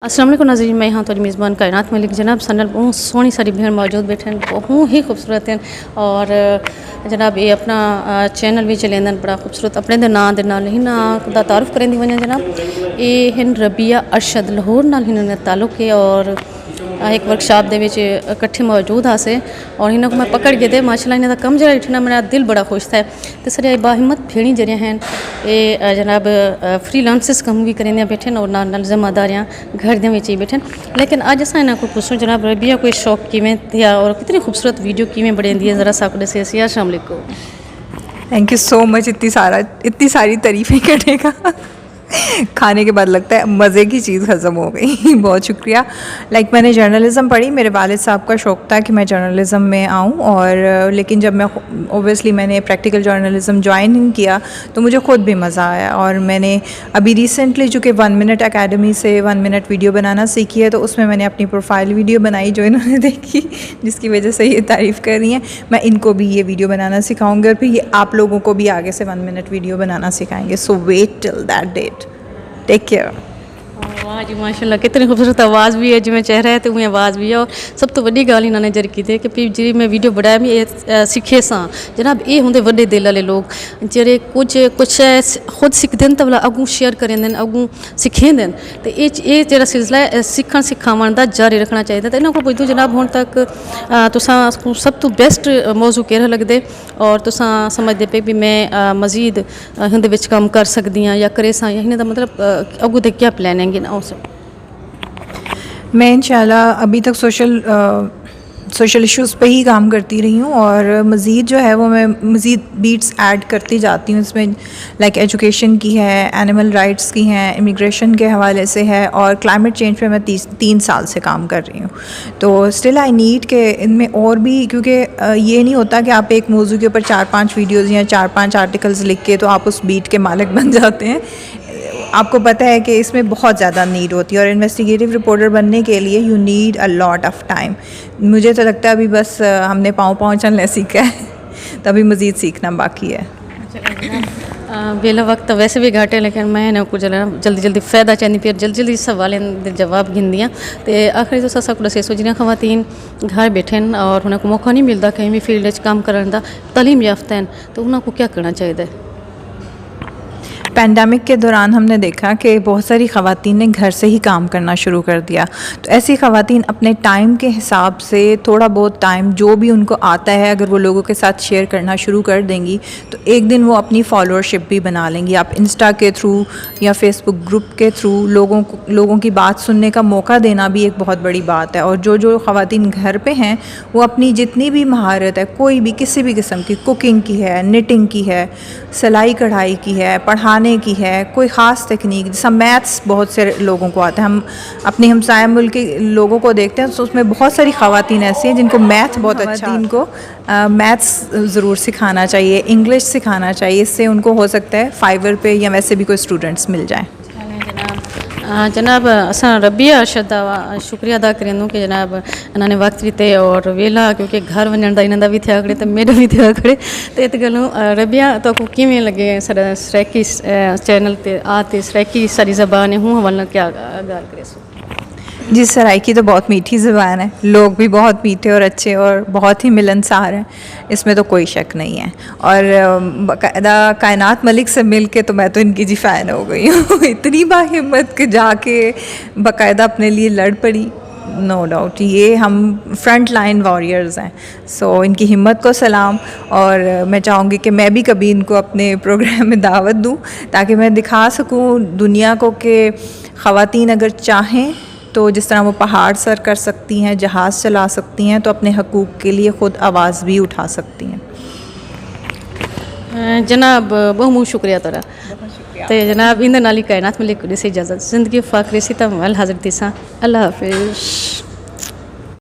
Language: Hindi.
अस्सलाम वालेकुम नाज़रीन, मैं यहाँ तो मेज़बान कायनात मलिक। जनाब सनल बहुत सोहनी सारी भेड़ मौजूद बैठे बहुत ही खूबसूरत हैं और जनाब ये अपना चैनल भी चलेंदन बड़ा खूबसूरत अपने दे नाम दे नाल ही ना दा तारुफ करें दी वजह जनाब ये हिन रबिया अरशद लाहौर नाल हिन ताल्लुक है और एक वर्कशॉप दे विच इकट्ठे मौजूद हासे और इन्हों को मैं पकड़ के दे माशाल्लाह इन्हों कम जरा इठना मेरा दिल बड़ा खुश था। तो सारे बाहिम्मत भेड़ी जरिया हैं ये जनाब फ्रीलांसिस कम भी करें बैठे और नाल जिम्मेदारियाँ घर दे ही बैठे। लेकिन अज असा इन्हों को पूछूँ जनाब रबिया कोई शौक किमें थिया और कितनी खूबसूरत वीडियो किमें बनेंदी है ज़रा साकड़े से अस्सलाम वालेकुम। थैंक यू सो मच इतनी सारी तारीफ़ें करने का खाने के बाद लगता है मज़े की चीज़ हज़म हो गई बहुत शुक्रिया। मैंने जर्नलिज़म पढ़ी, मेरे वालिद साहब का शौक़ था कि मैं जर्नलिज़म में आऊँ और लेकिन जब मैं ओबियसली मैंने प्रैक्टिकल जर्नलिज़म ज्वाइन किया तो मुझे ख़ुद भी मज़ा आया और मैंने अभी रिसेंटली चूँकि 1 मिनट अकेडमी से 1 मिनट वीडियो बनाना सीखी है तो उसमें मैंने अपनी प्रोफाइल वीडियो बनाई जो इन्होंने देखी जिसकी वजह से ये तारीफ़ कर रही हैं। मैं इनको भी ये वीडियो बनाना सिखाऊँगी और फिर ये आप लोगों को भी आगे से 1 मिनट वीडियो बनाना सिखाएँगे। So wait till that date. Take care. वाह जी माशाल्लाह कितनी खूबसूरत आवाज़ भी है जिमें चेहरा है तो उमें आवाज़ भी है और सब तो वड्डी गल इन्होंने जर की कि भी जी मैं वीडियो बनाया भी सीखे सा जनाब ये होंगे वड्डे दिल वाले लोग जेरे कुछ खुद सीखते हैं तो भला अगू शेयर करें अगू सिखेंदे तो ये जरा सिलसिला है सीखण सिखावन का जारी रखना चाहिए। तो इन्हों को पुछदू जनाब हुण तक तुसां सब तो बेस्ट मौजू केड़ा लगदे और तुसां समझदे पे भी मैं मजीद हिंदे विच कम कर सकदी हाँ या करे सा या इन्हें मतलब अगू दे क्या प्लानिंग है ना। मैं इंशाल्लाह अभी तक सोशल इश्यूज़ पे ही काम करती रही हूँ और मज़ीद जो है वो मैं मज़ीद बीट्स ऐड करती जाती हूँ। इसमें एजुकेशन की है, एनिमल राइट्स की हैं, इमिग्रेशन के हवाले से है और क्लाइमेट चेंज पे मैं 3 साल से काम कर रही हूँ। तो स्टिल आई नीड के इनमें और भी क्योंकि ये नहीं होता कि आप एक मौजू के ऊपर 4-5 वीडियोज़ या 4-5 आर्टिकल्स लिख के तो आप उस बीट के मालिक बन जाते हैं। आपको पता है कि इसमें बहुत ज़्यादा नीड होती है और इन्वेस्टिगेटिव रिपोर्टर बनने के लिए you need a lot of time. मुझे तो लगता है अभी बस हमने पाँव चलने सीखा है तभी मज़ीद सीखना बाकी है। बेला वक्त वैसे भी घाटे लेकिन मैं ना कुछ जल्दी फ़ायदा चाहती फिर जल्दी सवाल जवाब गिनदियाँ तो आखिरी तो सब कुछ सोच जिन्हें खवातीन घर बैठे और उन्हें मौका नहीं मिलता कहीं भी फील्ड काम करने का तालीम याफ्ता हैं तो उन्होंने क्या करना चाहिए। पैंडमिक के दौरान हमने देखा कि बहुत सारी ख़वातीन ने घर से ही काम करना शुरू कर दिया। तो ऐसी ख़वातीन अपने टाइम के हिसाब से थोड़ा बहुत टाइम जो भी उनको आता है अगर वो लोगों के साथ शेयर करना शुरू कर देंगी तो एक दिन वो अपनी फॉलोअरशिप भी बना लेंगी। आप इंस्टा के थ्रू या फेसबुक ग्रुप के थ्रू लोगों की बात सुनने का मौका देना भी एक बहुत बड़ी बात है। और जो ख़वातीन घर पर हैं वो अपनी जितनी भी महारत है कोई भी किसी भी किस्म की कुकिंग की है, निटिंग की है, सिलाई कढ़ाई की है, पढ़ाने की है, कोई ख़ास तकनीक जैसा मैथ्स बहुत से लोगों को आता है। हम अपने हमसाया मुल्क के लोगों को देखते हैं तो उसमें बहुत सारी ख़वातीन ऐसी हैं जिनको मैथ बहुत अच्छा इनको मैथ्स ज़रूर सिखाना चाहिए, इंग्लिश सिखाना चाहिए। इससे उनको हो सकता है फाइवर पे या वैसे भी कोई स्टूडेंट्स मिल जाए। जनाब असा रबिया अरशद शुक्रिया अदा करें कि जनाब इन्होंने वक्त भी थे और वेला क्योंकि घर वजन का इन्हों भी थे खड़े तो मेरा भी थे खड़े तो इत गलों रबिया तो किमें लगे सारा सराइकी चैनल पर आते सराइकी सारी ज़बान है हूँ हवाला क्या गल करे। जी सराइकी तो बहुत मीठी ज़बान है, लोग भी बहुत मीठे और अच्छे और बहुत ही मिलनसार हैं, इसमें तो कोई शक नहीं है। और बाकायदा कायनात मलिक से मिल के तो मैं तो इनकी जी फ़ैन हो गई हूँ इतनी बाहिम्मत के जाके बाकायदा अपने लिए लड़ पड़ी। नो डाउट ये हम फ्रंट लाइन वॉरियर्स हैं। सो इनकी हिम्मत को सलाम और मैं चाहूँगी कि मैं भी कभी इनको अपने प्रोग्राम में दावत दूँ ताकि मैं दिखा सकूँ दुनिया को कि ख़वातीन अगर चाहें तो जिस तरह वो पहाड़ सर कर सकती हैं, जहाज़ चला सकती हैं तो अपने हकूक़ के लिए ख़ुद आवाज़ भी उठा सकती हैं। जनाब बहुत शुक्रिया तोरा तो जनाब इन नाली कायनात में लिख से इजाज़त ज़िंदगी फ़ाकरी सी तम हाज़िर थी सा अल्लाह हाफिज़।